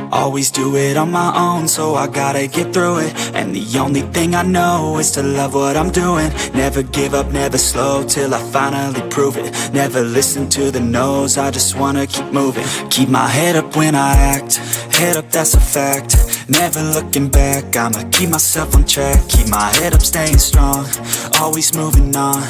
Always do it on my own, so I gotta get through it. And the only thing I know is to love what I'm doing. Never give up, never slow, till I finally prove it. Never listen to the no's, I just wanna keep moving. Keep my head up when I act, head up, that's a fact. Never looking back, I'ma keep myself on track. Keep my head up, staying strong, always moving on.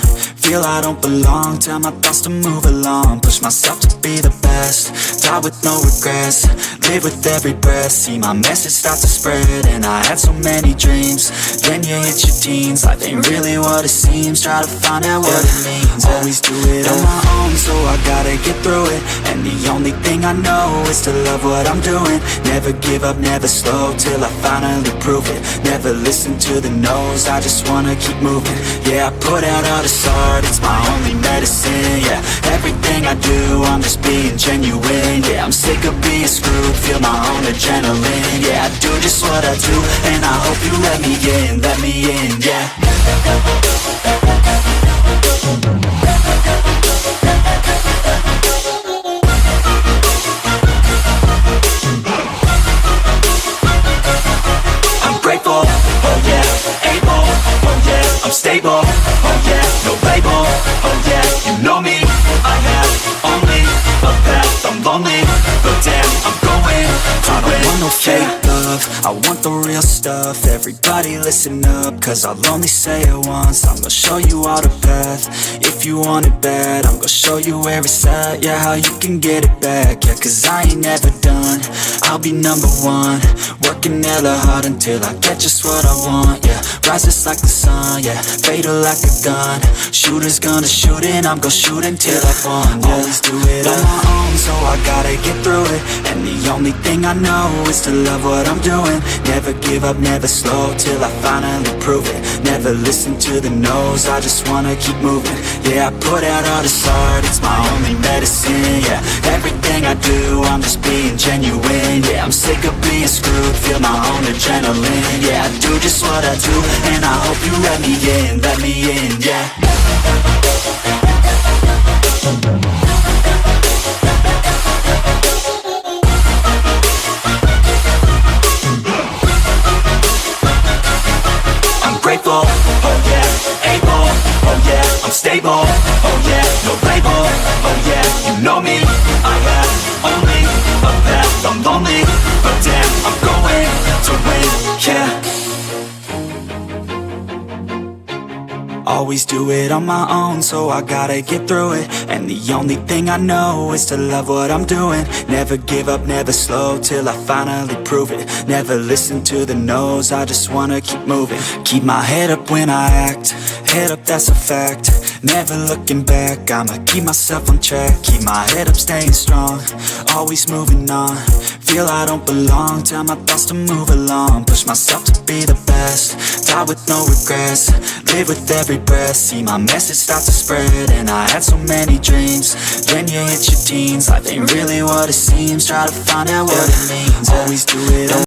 Feel I don't belong, tell my thoughts to move along. Push myself to be the best, die with no regrets. Live with every breath, see my message start to spread. And I had so many dreams, then you hit your teens. Life ain't really what it seems, try to find out what it means. Always do it on my own, so I gotta get through it. And the only thing I know is to love what I'm doing. Never give up, never slow, till I finally prove it. Never listen to the no's, I just wanna keep moving. Yeah, I put out all this art, it's my only medicine. Yeah, everything I do, I'm just being genuine. Yeah, I'm sick of being screwed, feel my own adrenaline. Yeah, I do just what I do, and I hope you let me in, yeah. I'm grateful, oh yeah, able, oh yeah, I'm stable, oh yeah, no label, oh yeah, you know me, I have only a path, I'm lonely, but damn, I'm going to I don't want no fake love, I want the real stuff. Everybody listen up, cause I'll only say it once. I'm gonna show you all the path, if you want it bad. I'm gonna show you where it's at, yeah, how you can get it back. Yeah, cause I ain't never done, I'll be number one. Working hella hard until I get just what I want, yeah. Rises like the sun, yeah, fatal like a gun. Shooters gonna shoot and I'm gonna shoot until I won, yeah. Always do it on my own, so I gotta get through it. And the only thing I know is to love what I'm doing. Never give up, never slow, till I finally prove it. Never listen to the no's, I just wanna keep moving. Yeah, I put out all this art, it's my only medicine. Yeah, everything I do, I'm just being genuine. Yeah, I'm sick of being screwed, feel my own adrenaline. Yeah, I do just what I do, and I hope you let me in, yeah. I'm grateful, oh yeah, able, oh yeah, I'm stable, oh yeah, no label, oh yeah, you know me, I have only a path, I'm lonely, but damn, I'm going to win, yeah. Always do it on my own, so I gotta get through it. And the only thing I know is to love what I'm doing. Never give up, never slow, till I finally prove it. Never listen to the no's, I just wanna keep moving. Keep my head up when I act, head up, that's a fact. Never looking back, I'ma keep myself on track. Keep my head up, staying strong, always moving on. Feel I don't belong, tell my thoughts to move along. Push myself to be the best, die with no regrets. Live with every breath, see my message start to spread. And I had so many dreams, then you hit your teens. Life ain't really what it seems, try to find out what it means. Always do it